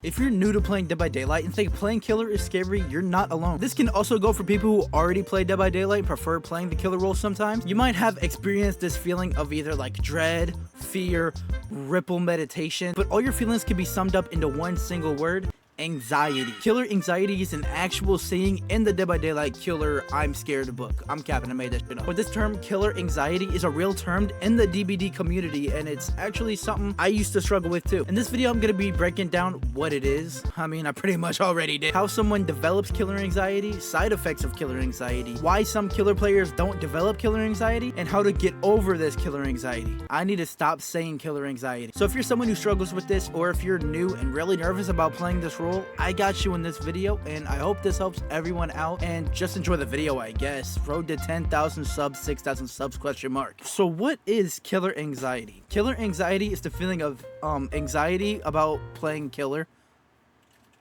If you're new to playing Dead by Daylight and think playing killer is scary, you're not alone. This can also go for people who already play Dead by Daylight and prefer playing the killer role sometimes. You might have experienced this feeling of either like dread, fear, ripple meditation, but all your feelings can be summed up into one single word: anxiety. Killer anxiety is an actual saying in the Dead by Daylight Killer I'm Scared book. I'm capping, I made that shit up. But this term, killer anxiety, is a real term in the DBD community, and it's actually something I used to struggle with too. In this video, I'm gonna be breaking down what it is. I mean, I pretty much already did. How someone develops killer anxiety, side effects of killer anxiety, why some killer players don't develop killer anxiety, and how to get over this killer anxiety. I need to stop saying killer anxiety. So if you're someone who struggles with this, or if you're new and really nervous about playing this role, I got you in this video, and I hope this helps everyone out, and just enjoy the video, I guess. Road to 10,000 subs, 6,000 subs, question mark. So what is killer anxiety? Killer anxiety is the feeling of anxiety about playing killer.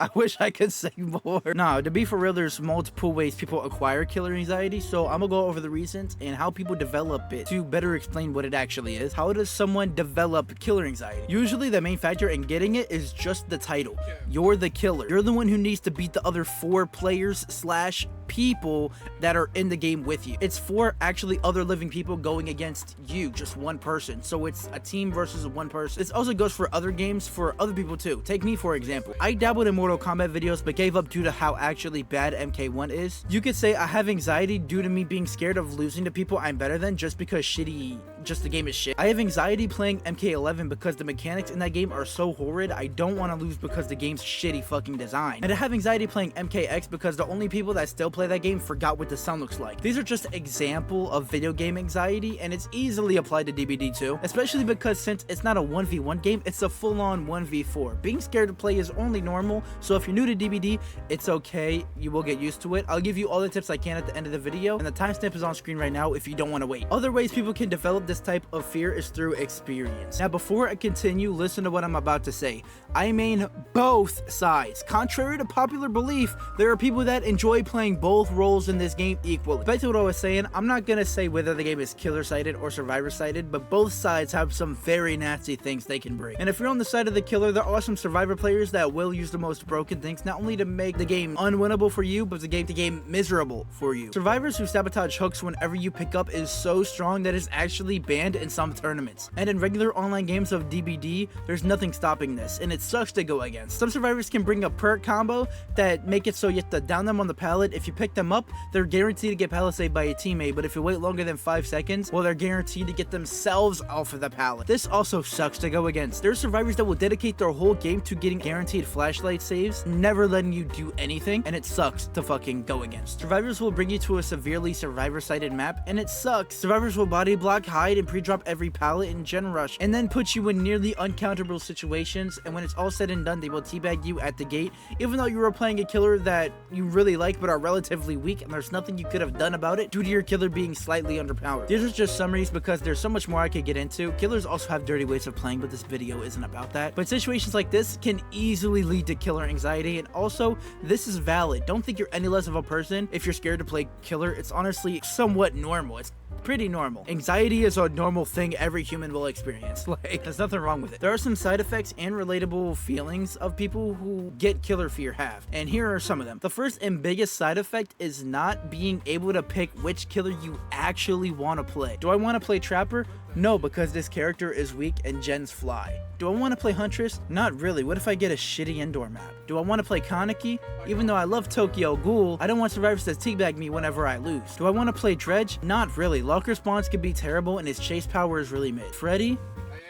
I wish I could say more. Nah, to be for real, there's multiple ways people acquire killer anxiety, so I'm gonna go over the reasons and how people develop it to better explain what it actually is. How does someone develop killer anxiety? Usually the main factor in getting it is just the title. You're the killer. You're the one who needs to beat the other 4 players slash people that are in the game with you. It's 4 actually other living people going against you, just one person. So it's a team versus one person. This also goes for other games, for other people too. Take me for example. I dabbled in Mortal Kombat videos but gave up due to how actually bad MK1 is. You could say I have anxiety due to me being scared of losing to people I'm better than just because the game is shit. I have anxiety playing MK11 because the mechanics in that game are so horrid. I don't want to lose because the game's shitty fucking design. And I have anxiety playing MKX because the only people that still play that game forgot what the sound looks like. These are just example of video game anxiety, and it's easily applied to DBD too, especially because since it's not a 1v1 game, it's a full-on 1v4. Being scared to play is only normal, so if you're new to DBD, it's okay. You will get used to it. I'll give you all the tips I can at the end of the video, and the timestamp is on screen right now if you don't want to wait. Other ways people can develop this type of fear is through experience. Now, before I continue, listen to what I'm about to say. I mean both sides. Contrary to popular belief, there are people that enjoy playing both roles in this game equally. Back to what I was saying, I'm not gonna say whether the game is killer-sided or survivor-sided, but both sides have some very nasty things they can bring. And if you're on the side of the killer, there are some survivor players that will use the most broken things, not only to make the game unwinnable for you, but to make the game miserable for you. Survivors who sabotage hooks whenever you pick up is so strong that it's actually banned in some tournaments. And in regular online games of DBD, there's nothing stopping this, and it sucks to go against. Some survivors can bring a perk combo that make it so you have to down them on the pallet. If you pick them up, they're guaranteed to get pallet saved by a teammate, but if you wait longer than 5 seconds, well, they're guaranteed to get themselves off of the pallet. This also sucks to go against. There's survivors that will dedicate their whole game to getting guaranteed flashlight saves, never letting you do anything, and it sucks to fucking go against. Survivors will bring you to a severely survivor-sided map, and it sucks. Survivors will body block, hide, and pre-drop every pallet in Gen Rush, and then put you in nearly uncountable situations, and when it's all said and done, they will teabag you at the gate, even though you were playing a killer that you really like but are relatively weak, and there's nothing you could have done about it due to your killer being slightly underpowered. These are just summaries because there's so much more I could get into. Killers also have dirty ways of playing, but this video isn't about that. But situations like this can easily lead to killer anxiety, and also, this is valid. Don't think you're any less of a person if you're scared to play killer. It's honestly somewhat normal. It's pretty normal. Anxiety is a normal thing every human will experience. Like, there's nothing wrong with it. There are some side effects and relatable feelings of people who get killer fear have, and here are some of them. The first and biggest side effect is not being able to pick which killer you actually want to play. Do I want to play Trapper? No, because this character is weak and gens fly. Do I want to play Huntress? Not really. What if I get a shitty indoor map? Do I want to play Kaneki? Even though I love Tokyo Ghoul, I don't want survivors to teabag me whenever I lose. Do I want to play Dredge? Not really. Locker spawns can be terrible and his chase power is really mid. Freddy?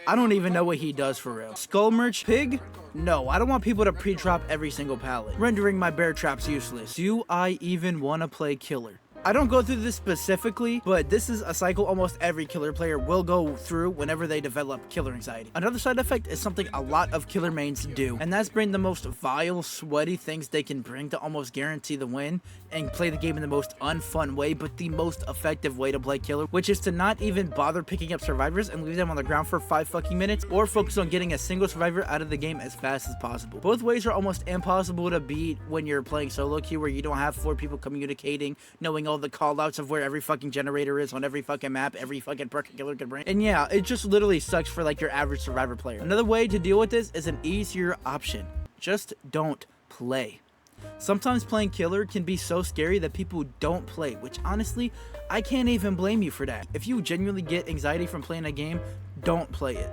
I don't even know what he does for real. Skull Merch? Pig? No, I don't want people to pre-drop every single pallet, rendering my bear traps useless. Do I even want to play killer? I don't go through this specifically, but this is a cycle almost every killer player will go through whenever they develop killer anxiety. Another side effect is something a lot of killer mains do, and that's bring the most vile, sweaty things they can bring to almost guarantee the win and play the game in the most unfun way, but the most effective way to play killer, which is to not even bother picking up survivors and leave them on the ground for 5 fucking minutes, or focus on getting a single survivor out of the game as fast as possible. Both ways are almost impossible to beat when you're playing solo queue, where you don't have 4 people communicating, knowing all the callouts of where every fucking generator is on every fucking map, every fucking perk killer can bring. And yeah, it just literally sucks for like your average survivor player. Another way to deal with this is an easier option: just don't play. Sometimes playing killer can be so scary that people don't play, which honestly, I can't even blame you for that. If you genuinely get anxiety from playing a game, don't play it.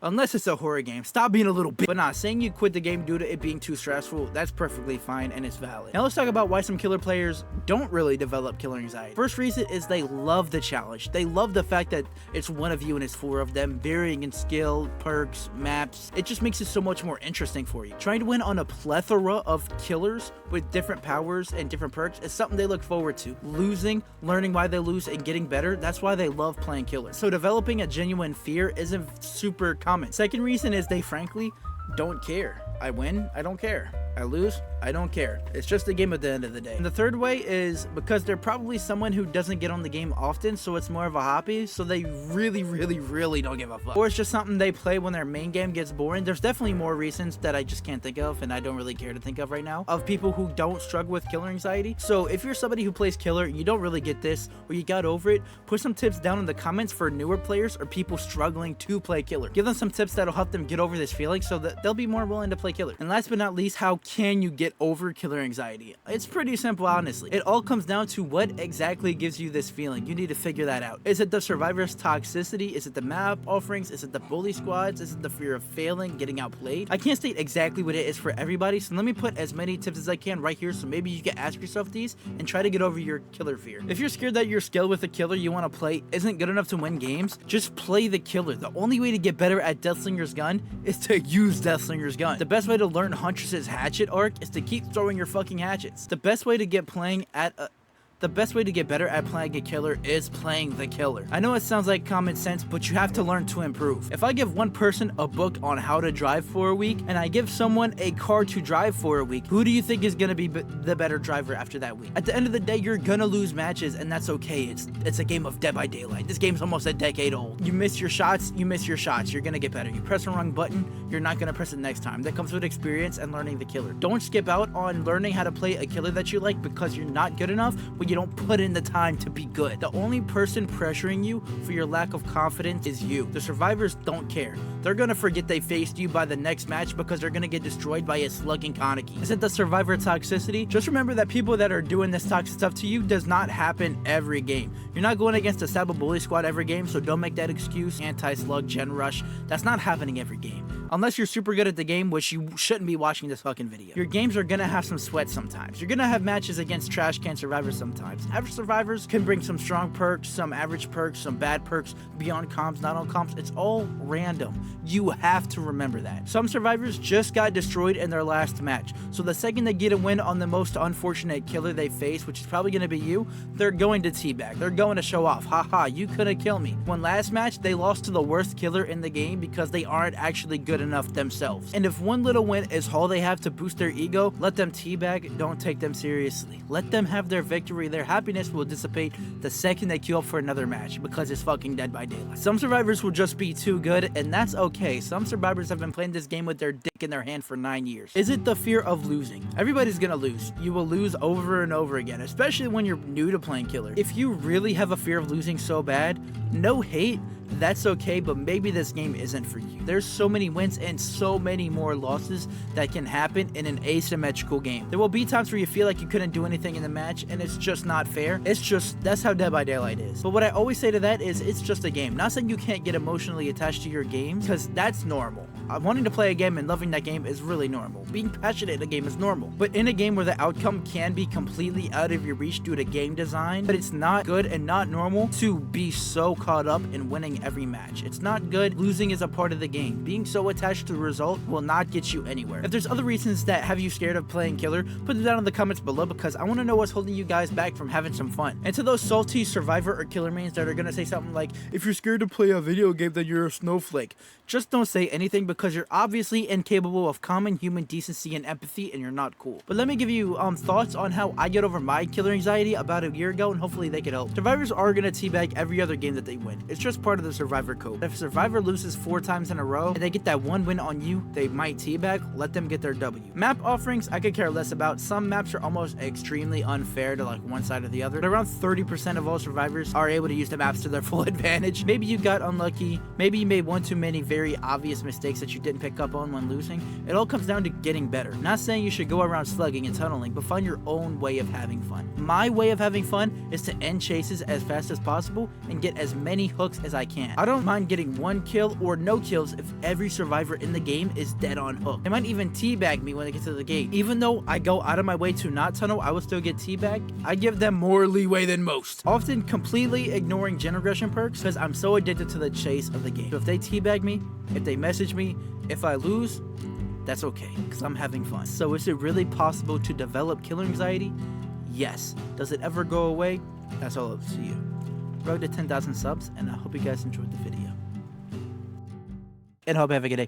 Unless it's a horror game. Stop being a little bitch. But nah, saying you quit the game due to it being too stressful, that's perfectly fine and it's valid. Now let's talk about why some killer players don't really develop killer anxiety. First reason is they love the challenge. They love the fact that it's one of you and it's four of them, varying in skill, perks, maps. It just makes it so much more interesting for you. Trying to win on a plethora of killers with different powers and different perks is something they look forward to. Losing, learning why they lose, and getting better, that's why they love playing killer. So developing a genuine fear isn't super common. Second reason is they frankly don't care. I win, I don't care. I lose, I don't care. It's just a game at the end of the day. And the third way is because they're probably someone who doesn't get on the game often, so it's more of a hobby, so they really don't give a fuck. Or it's just something they play when their main game gets boring. There's definitely more reasons that I just can't think of, and I don't really care to think of right now, of people who don't struggle with killer anxiety. So if you're somebody who plays killer, you don't really get this, or you got over it, put some tips down in the comments for newer players or people struggling to play killer. Give them some tips that'll help them get over this feeling so that they'll be more willing to play killer. And last but not least, how can you get over killer anxiety? It's pretty simple, honestly. It all comes down to what exactly gives you this feeling. You need to figure that out. Is it the survivor's toxicity? Is it the map offerings? Is it the bully squads? Is it the fear of failing, getting outplayed? I can't state exactly what it is for everybody, so let me put as many tips as I can right here so maybe you can ask yourself these and try to get over your killer fear. If you're scared that your skill with the killer you want to play isn't good enough to win games, just play the killer. The only way to get better at Deathslinger's gun is to use Deathslinger's gun. The best way to learn Huntress's hatchet arc is to keep throwing your fucking hatchets. The best way to get better at playing a killer is playing the killer. I know it sounds like common sense, but you have to learn to improve. If I give one person a book on how to drive for a week, and I give someone a car to drive for a week, who do you think is gonna be the better driver after that week? At the end of the day, you're gonna lose matches, and that's okay. It's a game of Dead by Daylight. This game's almost a decade old. You miss your shots, you're gonna get better. You press the wrong button, you're not gonna press it next time. That comes with experience and learning the killer. Don't skip out on learning how to play a killer that you like because you're not good enough, but you don't put in the time to be good. The only person pressuring you for your lack of confidence is you. The survivors don't care. They're gonna forget they faced you by the next match because they're gonna get destroyed by a slugging Kaneki. Isn't the survivor toxicity? Just remember that people that are doing this toxic stuff to you does not happen every game. You're not going against a Sabo Bully squad every game, so don't make that excuse. Anti-slug, gen rush, that's not happening every game. Unless you're super good at the game, which you shouldn't be watching this fucking video. Your games are gonna have some sweat sometimes. You're gonna have matches against trash can survivors sometimes. Average survivors can bring some strong perks, some average perks, some bad perks, beyond comps, not on comps. It's all random. You have to remember that. Some survivors just got destroyed in their last match, so the second they get a win on the most unfortunate killer they face, which is probably gonna be you, they're going to teabag. They're going to show off. Haha, you couldn't kill me. When last match, they lost to the worst killer in the game because they aren't actually good enough themselves. And if one little win is all they have to boost their ego, let them teabag, don't take them seriously. Let them have their victory. Their happiness will dissipate the second they queue up for another match because it's fucking Dead by Daylight. Some survivors will just be too good, and that's okay. Some survivors have been playing this game with their dick in their hand for 9 years. Is it the fear of losing? Everybody's gonna lose. You will lose over and over again, especially when you're new to playing killer. If you really have a fear of losing so bad, no hate, that's okay, but maybe this game isn't for you. There's so many wins and so many more losses that can happen in an asymmetrical game. There will be times where you feel like you couldn't do anything in the match and it's just not fair. That's how Dead by Daylight is. But what I always say to that is it's just a game. Not saying you can't get emotionally attached to your games, because that's normal. Wanting to play a game and loving that game is really normal. Being passionate in a game is normal. But in a game where the outcome can be completely out of your reach due to game design, but it's not good and not normal to be so caught up in winning every match. It's not good. Losing is a part of the game. Being so attached to the result will not get you anywhere. If there's other reasons that have you scared of playing killer, put them down in the comments below because I want to know what's holding you guys back from having some fun. And to those salty survivor or killer mains that are gonna say something like, if you're scared to play a video game, then you're a snowflake, just don't say anything because you're obviously incapable of common human decency and empathy and you're not cool. But let me give you thoughts on how I get over my killer anxiety about a year ago, and hopefully they could help. Survivors are gonna teabag every other game that they win. It's just part of the survivor code. If a survivor loses 4 times in a row and they get that one win on you, they might teabag. Let them get their W. Map offerings, I could care less about. Some maps are almost extremely unfair to like one side or the other, but around 30% of all survivors are able to use the maps to their full advantage. Maybe you got unlucky, maybe you made one too many very very obvious mistakes that you didn't pick up on when losing. It all comes down to getting better. Not saying you should go around slugging and tunneling, but find your own way of having fun. My way of having fun is to end chases as fast as possible and get as many hooks as I can. I don't mind getting 1 kill or no kills if every survivor in the game is dead on hook. They might even teabag me when they get to the gate. Even though I go out of my way to not tunnel, I will still get teabagged. I give them more leeway than most. Often completely ignoring gen regression perks because I'm so addicted to the chase of the game. So if they teabag me, if they message me, if I lose, that's okay because I'm having fun. So is it really possible to develop killer anxiety? Yes. Does it ever go away? That's all up to you. Road to 10,000 subs, and I hope you guys enjoyed the video. And hope you have a good day.